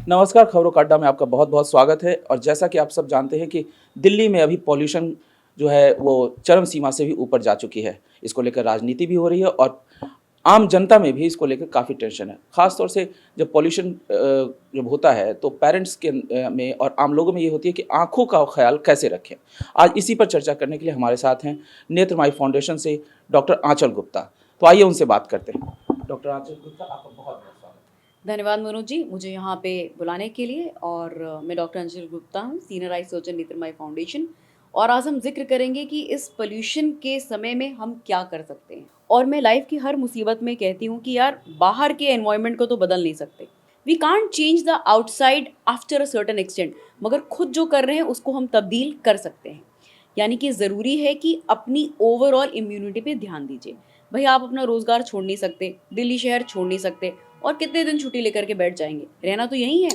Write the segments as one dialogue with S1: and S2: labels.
S1: नमस्कार, खबरों का अड्डा में आपका बहुत बहुत स्वागत है। और जैसा कि आप सब जानते हैं कि दिल्ली में अभी पॉल्यूशन जो है वो चरम सीमा से भी ऊपर जा चुकी है। इसको लेकर राजनीति भी हो रही है और आम जनता में भी इसको लेकर काफ़ी टेंशन है। ख़ास तौर से जब पॉल्यूशन जब होता है तो पेरेंट्स के में और आम लोगों में ये होती है कि आँखों का ख्याल कैसे रखें। आज इसी पर चर्चा करने के लिए हमारे साथ हैं नेत्रमाई फाउंडेशन से डॉक्टर आँचल गुप्ता। तो आइए उनसे बात करते हैं। डॉक्टर आँचल गुप्ता, आपका बहुत बहुत स्वागत है।
S2: धन्यवाद मनोज जी, मुझे यहाँ पे बुलाने के लिए। और मैं डॉक्टर आँचल गुप्ता हूँ, सीनियर आई सर्जन नेत्रमाई फाउंडेशन। और आज हम जिक्र करेंगे कि इस पोल्यूशन के समय में हम क्या कर सकते हैं। और मैं लाइफ की हर मुसीबत में कहती हूँ कि यार बाहर के एनवायरनमेंट को तो बदल नहीं सकते, we can't change the outside after a certain extent, मगर खुद जो कर रहे हैं उसको हम तब्दील कर सकते हैं। यानी कि ज़रूरी है कि अपनी ओवरऑल इम्यूनिटी पे ध्यान दीजिए। भाई आप अपना रोज़गार छोड़ नहीं सकते, दिल्ली शहर छोड़ नहीं सकते, और कितने दिन छुट्टी लेकर के बैठ जाएंगे, रहना तो यही है।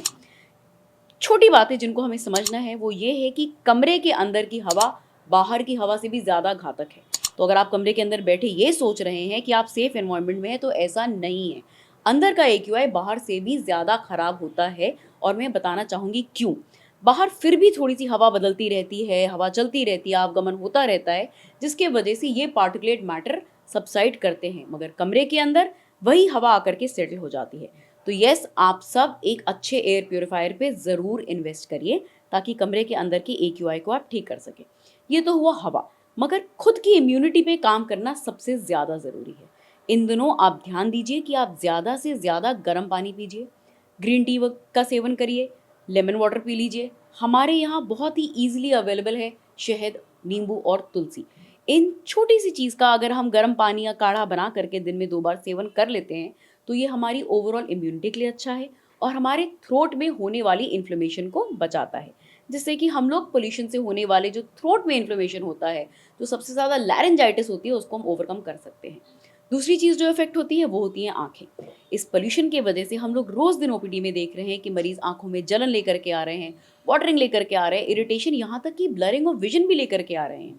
S2: छोटी बातें जिनको हमें समझना है वो ये है कि कमरे के अंदर की हवा बाहर की हवा से भी ज़्यादा घातक है। तो अगर आप कमरे के अंदर बैठे ये सोच रहे हैं कि आप सेफ एनवायरनमेंट में हैं, तो ऐसा नहीं है। अंदर का AQI बाहर से भी ज़्यादा खराब होता है, और मैं बताना चाहूँगी क्यों। बाहर फिर भी थोड़ी सी हवा बदलती रहती है, हवा चलती रहती है, आवागमन होता रहता है, जिसके वजह से ये पार्टिकुलेट मैटर सबसाइड करते हैं, मगर कमरे के अंदर वही हवा आकर के सेटल हो जाती है। तो यस, आप सब एक अच्छे एयर प्योरीफायर पे ज़रूर इन्वेस्ट करिए, ताकि कमरे के अंदर की AQI को आप ठीक कर सकें। ये तो हुआ हवा, मगर खुद की इम्यूनिटी पे काम करना सबसे ज़्यादा ज़रूरी है। इन दिनों आप ध्यान दीजिए कि आप ज़्यादा से ज़्यादा गर्म पानी पीजिए, ग्रीन टी का सेवन करिए, लेमन वाटर पी लीजिए। हमारे यहाँ बहुत ही ईजिली अवेलेबल है शहद, नींबू और तुलसी। इन छोटी सी चीज़ का अगर हम गर्म पानी या काढ़ा बना करके दिन में 2 बार सेवन कर लेते हैं, तो ये हमारी ओवरऑल इम्यूनिटी के लिए अच्छा है, और हमारे थ्रोट में होने वाली इन्फ्लेमेशन को बचाता है। जिससे कि हम लोग पोल्यूशन से होने वाले जो थ्रोट में इन्फ्लेमेशन होता है, जो सबसे ज़्यादा लैरेंजाइटिस होती है, उसको हम ओवरकम कर सकते हैं। दूसरी चीज़ जो इफेक्ट होती है वो होती हैं आँखें। इस पोल्यूशन की वजह से हम लोग रोज़ दिन OPD में देख रहे हैं कि मरीज़ आँखों में जलन लेकर के आ रहे हैं, वाटरिंग लेकर के आ रहे हैं, इरिटेशन, यहाँ तक कि ब्लरिंग ऑफ विजन भी लेकर के आ रहे हैं।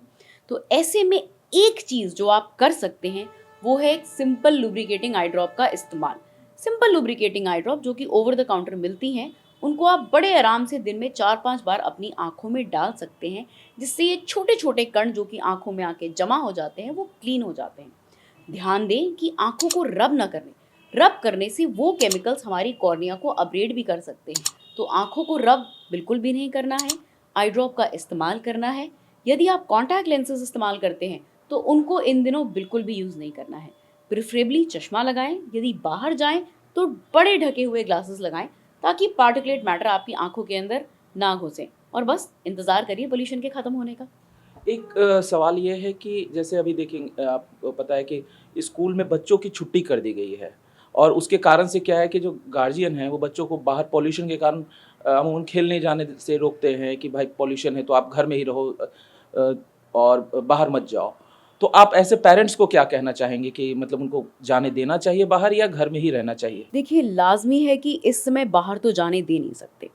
S2: तो ऐसे में एक चीज़ जो आप कर सकते हैं वो है एक सिंपल लुब्रिकेटिंग आई ड्रॉप का इस्तेमाल। सिंपल लुब्रिकेटिंग आई ड्रॉप जो कि ओवर द काउंटर मिलती हैं, उनको आप बड़े आराम से दिन में 4-5 बार अपनी आँखों में डाल सकते हैं, जिससे ये छोटे-छोटे कण जो कि आँखों में आके जमा हो जाते हैं वो क्लीन हो जाते हैं। ध्यान दें कि आँखों को रब ना करें, रब करने से वो केमिकल्स हमारी कॉर्निया को अपग्रेड भी कर सकते हैं। तो आँखों को रब बिल्कुल भी नहीं करना है, आई ड्रॉप का इस्तेमाल करना है। यदि आप कॉन्टैक्ट लेंसेज इस्तेमाल करते हैं तो उनको इन दिनों बिल्कुल भी यूज़ नहीं करना है। प्रिफरेबली चश्मा लगाएं, यदि बाहर जाएं तो बड़े ढके हुए ग्लासेस लगाएं, ताकि पार्टिकुलेट मैटर आपकी आंखों के अंदर ना घुसे। और बस इंतज़ार करिए पोल्यूशन के ख़त्म होने का।
S1: एक सवाल ये है कि जैसे अभी देखिए आपको पता है कि स्कूल में बच्चों की छुट्टी कर दी गई है और उसके कारण से क्या है कि जो गार्जियन हैं वो बच्चों को बाहर पॉल्यूशन के कारण अमूमन खेलने जाने से रोकते हैं कि भाई पॉल्यूशन है तो आप घर में ही रहो और बाहर मत जाओ। तो आप ऐसे पेरेंट्स को क्या कहना चाहेंगे कि मतलब उनको जाने देना चाहिए बाहर या घर में ही रहना चाहिए?
S2: देखिए, लाज़मी है कि इस समय बाहर तो जाने दे नहीं सकते।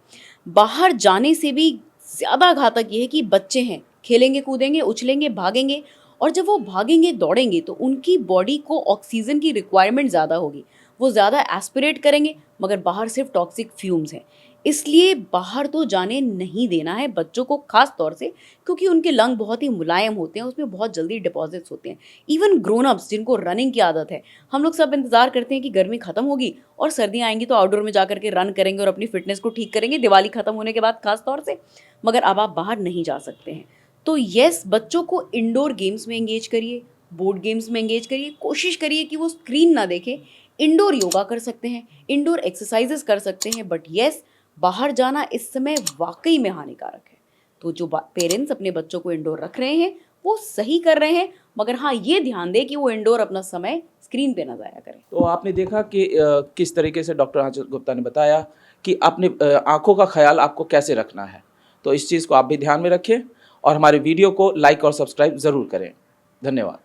S2: बाहर जाने से भी ज़्यादा घातक ये है कि बच्चे हैं, खेलेंगे, कूदेंगे, उछलेंगे, भागेंगे, और जब वो भागेंगे, दौड़ेंगे तो उनकी बॉडी को ऑक्सीजन की रिक्वायरमेंट ज़्यादा होगी। वो ज़्यादा एस्पिरेट करेंगे, मगर बाहर सिर्फ टॉक्सिक फ्यूम्स हैं। इसलिए बाहर तो जाने नहीं देना है बच्चों को, ख़ास तौर से क्योंकि उनके लंग बहुत ही मुलायम होते हैं, उसमें बहुत जल्दी डिपॉज़िट्स होते हैं। इवन ग्रोन अप्स जिनको रनिंग की आदत है, हम लोग सब इंतज़ार करते हैं कि गर्मी ख़त्म होगी और सर्दियाँ आएँगी तो आउटडोर में जाकर के रन करेंगे और अपनी फ़िटनेस को ठीक करेंगे, दिवाली ख़त्म होने के बाद ख़ास तौर से। मगर अब आप बाहर नहीं जा सकते हैं। तो येस, बच्चों को इंडोर गेम्स में एंगेज करिए, बोर्ड गेम्स में एंगेज करिए, कोशिश करिए कि वो स्क्रीन ना देखें। इंडोर योगा कर सकते हैं, इंडोर एक्सरसाइजेस कर सकते हैं, बट येस, बाहर जाना इस समय वाक़ई में हानिकारक है। तो जो पेरेंट्स अपने बच्चों को इंडोर रख रहे हैं, वो सही कर रहे हैं, मगर हाँ, ये ध्यान दें कि वो इंडोर अपना समय स्क्रीन पे ना ज़ाया करें।
S1: तो आपने देखा कि किस तरीके से डॉक्टर आंचल गुप्ता ने बताया कि अपने आँखों का ख़्याल आपको कैसे रखना है। तो इस चीज़ को आप भी ध्यान में रखें और हमारे वीडियो को लाइक और सब्सक्राइब ज़रूर करें। धन्यवाद।